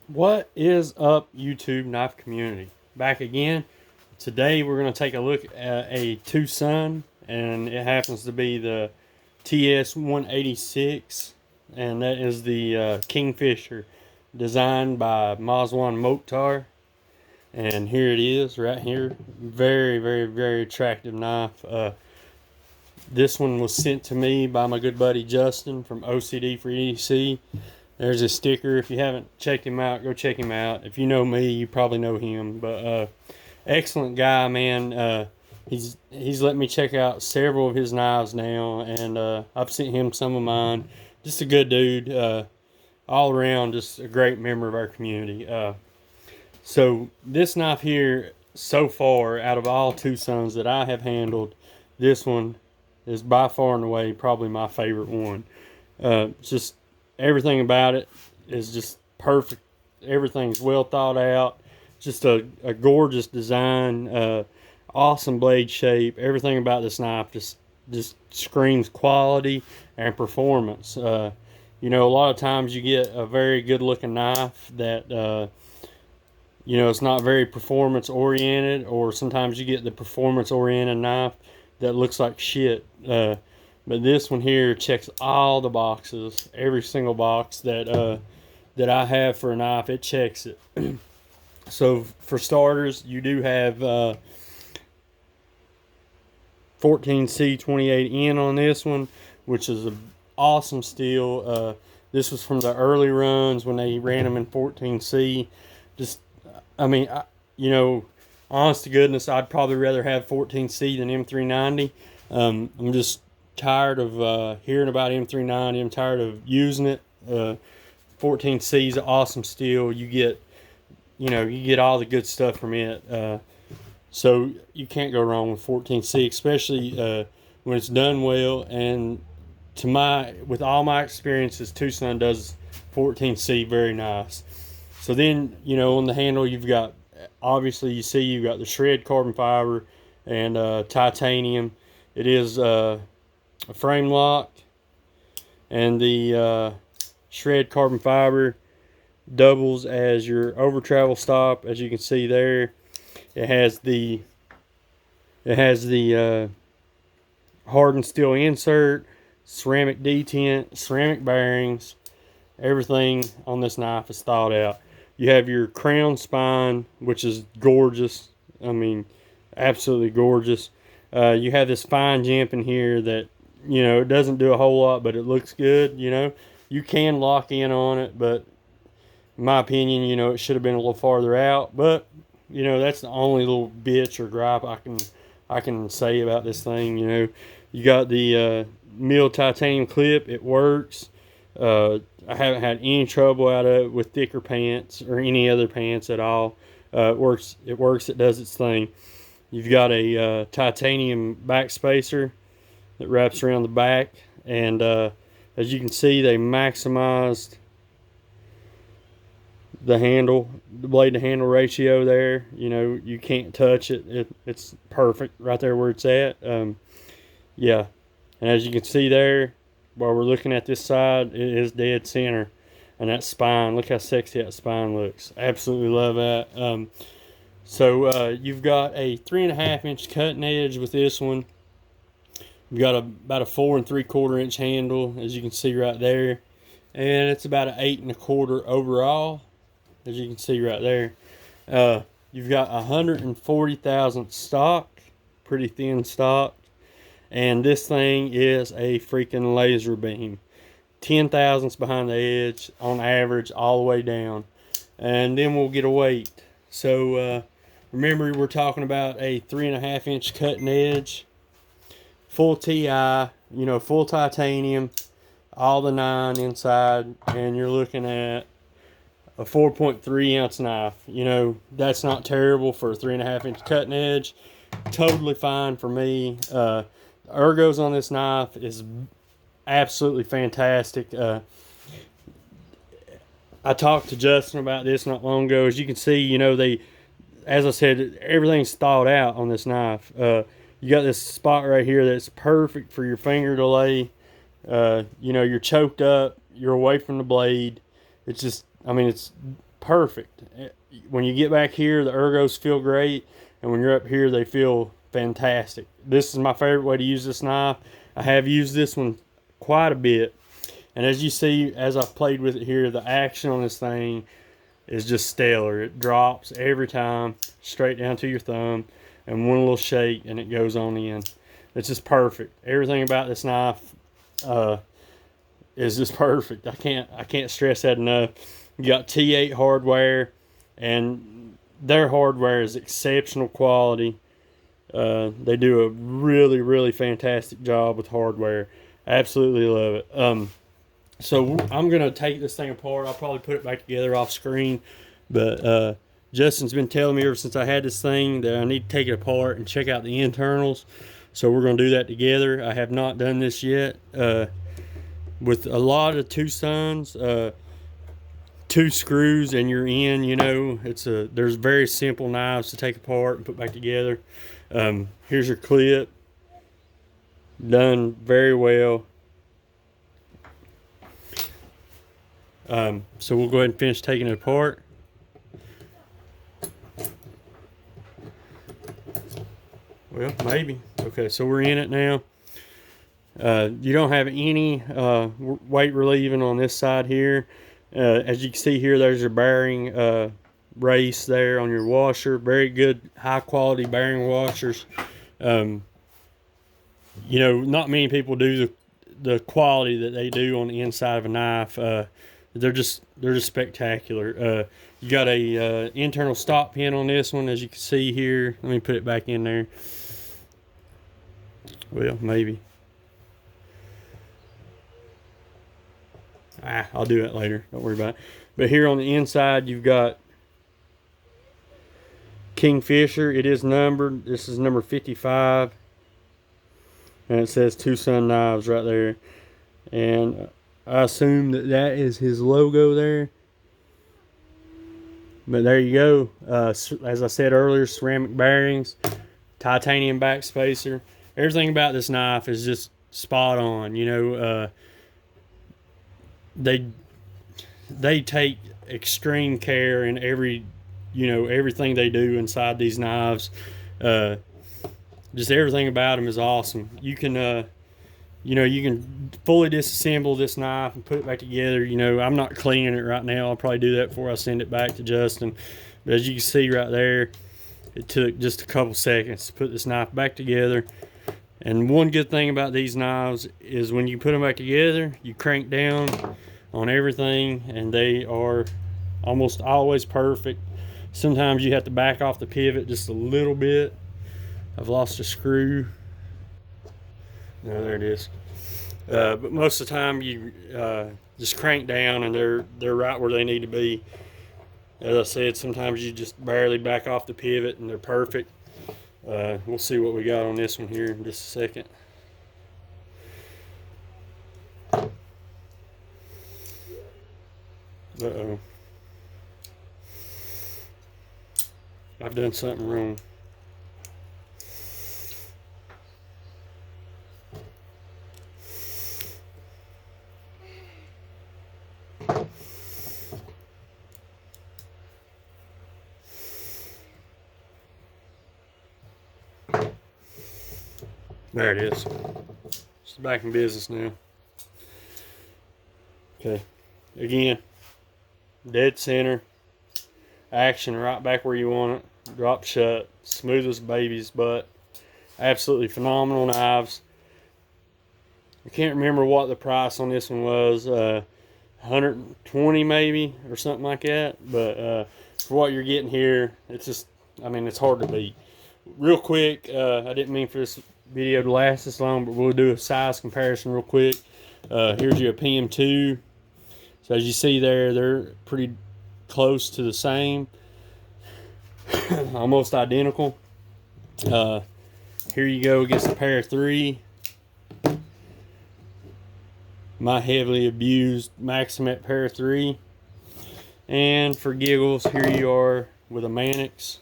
What is up, YouTube knife community? Back again. Today we're going to take a look at a Twosun, and it happens to be the TS-186, and that is the Kingfisher, designed by Mazwan Mokhtar. And here it is, right here. Very, very, very attractive knife. This one was sent to me by my good buddy Justin from OCD for EDC. There's a sticker. If you haven't checked him out, go check him out. If you know me, you probably know him. But excellent guy, man. He's let me check out several of his knives now, and I've sent him some of mine. Just a good dude. All around, just a great member of our community. So this knife here, so far, out of all Twosuns that I have handled, this one is by far and away probably my favorite one. Just everything about it is just perfect. Everything's well thought out. Just a gorgeous design. Awesome blade shape. Everything about this knife just screams quality and performance. A lot of times you get a very good looking knife that it's not very performance oriented, or sometimes you get the performance oriented knife that looks like shit. But this one here checks all the boxes, every single box that I have for a knife, it checks it. So for starters, you do have 14C28N on this one, which is an awesome steel. This was from the early runs when they ran them in 14C. Just, I mean, honest to goodness, I'd probably rather have 14C than M390. I'm just tired of hearing about M390. I'm tired of using it. 14C is an awesome steel. You get all the good stuff from it. So you can't go wrong with 14C, especially when it's done well. And with all my experiences, Twosun does 14C very nice. So then, on the handle, you've got, obviously you've got the shred carbon fiber and titanium. It is a frame lock, and the shred carbon fiber doubles as your over travel stop. As you can see there, it has the hardened steel insert, ceramic detent, ceramic bearings. Everything on this knife is thought out. You have your crown spine, which is gorgeous. I mean, absolutely gorgeous. You have this fine jimp in here that, it doesn't do a whole lot, but it looks good. You can lock in on it, but in my opinion, it should have been a little farther out. But, that's the only little bitch or gripe I can say about this thing. You got the milled titanium clip. It works. I haven't had any trouble out of it with thicker pants or any other pants at all. It works. It does its thing. You've got a titanium back spacer that wraps around the back, and as you can see, they maximized the blade to handle ratio there. You can't touch it. It's perfect right there where it's at. Yeah, and as you can see there, while we're looking at this side, it is dead center. And that spine, look how sexy that spine looks. Absolutely love that. So you've got a 3.5-inch cutting edge with this one. You've got about a 4 3/4 inch handle, as you can see right there. And it's about an 8 1/4 overall, as you can see right there. You've got 140,000 stock, pretty thin stock. And this thing is a freaking laser beam. 10 thousandths behind the edge on average all the way down. And then we'll get a weight. So remember, we're talking about a 3.5-inch cutting edge, full TI, full titanium, all the 9 inside, and you're looking at a 4.3 ounce knife. That's not terrible for a 3.5-inch cutting edge. Totally fine for me. Ergos on this knife is absolutely fantastic. I talked to Justin about this not long ago. As you can see, as I said, everything's thought out on this knife. You got this spot right here that's perfect for your finger to lay. You're choked up, you're away from the blade. It's just, it's perfect. When you get back here, the ergos feel great, and when you're up here, they feel fantastic. This is my favorite way to use this knife. I have used this one quite a bit, and as you see, as I've played with it here, the action on this thing is just stellar. It drops every time, straight down to your thumb, and one little shake, and it goes on in. It's just perfect. Everything about this knife is just perfect. I can't stress that enough. You got T8 hardware, and their hardware is exceptional quality. They do a really, really fantastic job with hardware. Absolutely love it. So I'm going to take this thing apart. I'll probably put it back together off screen. But Justin's been telling me ever since I had this thing that I need to take it apart and check out the internals. So we're going to do that together. I have not done this yet. With a lot of Twosuns, 2 screws and you're in, you know. There's very simple knives to take apart and put back together. Here's your clip. Done very well. So we'll go ahead and finish taking it apart. Well, maybe. Okay, so we're in it now. You don't have any weight relieving on this side here. As you can see here, there's your bearing race there on your washer. Very good, high quality bearing washers. You know, not many people do the quality that they do on the inside of a knife. They're just spectacular. You got a internal stop pin on this one, as you can see here. Let me put it back in there. Well, maybe. I'll do that later. Don't worry about it. But here on the inside, you've got Kingfisher. It is numbered. This is number 55. And it says Twosun Knives right there. And I assume that is his logo there. But there you go. As I said earlier, ceramic bearings, titanium backspacer. Everything about this knife is just spot on. You know, they take extreme care in everything they do inside these knives. Just everything about them is awesome. You can you can fully disassemble this knife and put it back together. You know, I'm not cleaning it right now. I'll probably do that before I send it back to Justin. But as you can see right there, it took just a couple seconds to put this knife back together. And one good thing about these knives is when you put them back together, you crank down on everything and they are almost always perfect. Sometimes you have to back off the pivot just a little bit. I've lost a screw. No, there it is. But most of the time you just crank down and they're right where they need to be. As I said, sometimes you just barely back off the pivot and they're perfect. We'll see what we got on this one here in just a second. Uh-oh. I've done something wrong. There it is. It's back in business now. Okay. Again, dead center. Action right back where you want it. Drop shut. Smooth as a baby's butt. Absolutely phenomenal knives. I can't remember what the price on this one was. 120 maybe or something like that. But for what you're getting here, it's just, I mean, it's hard to beat. Real quick, I didn't mean for this video to last this long, but we'll do a size comparison real quick. Here's your PM2. So as you see there, they're pretty close to the same. Almost identical. Here you go against the pair 3. My heavily abused Maximet pair 3. And for giggles, here you are with a Mannix.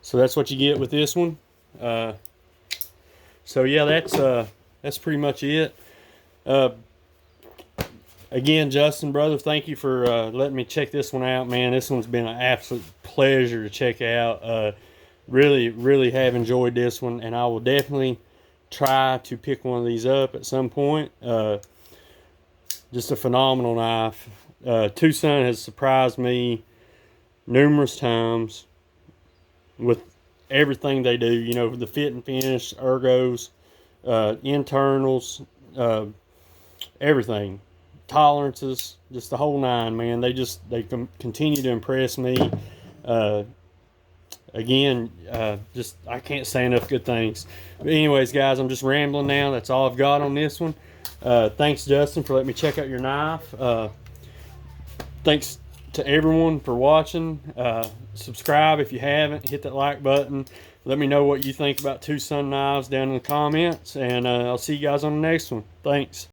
So that's what you get with this one. So yeah, that's pretty much it. again, Justin, brother, thank you for letting me check this one out, man. This one's been an absolute pleasure to check out. Really, really have enjoyed this one, and I will definitely try to pick one of these up at some point. Just a phenomenal knife. Twosun has surprised me numerous times with everything they do. You know, the fit and finish, ergos, internals, everything, tolerances, just the whole nine, man. They continue to impress me. Again, just I can't say enough good things. But anyways, guys, I'm just rambling now. That's all I've got on this one. Thanks, Justin, for letting me check out your knife. Thanks to everyone for watching. Subscribe if you haven't. Hit that like button. Let me know what you think about Twosun knives down in the comments. And I'll see you guys on the next one. Thanks.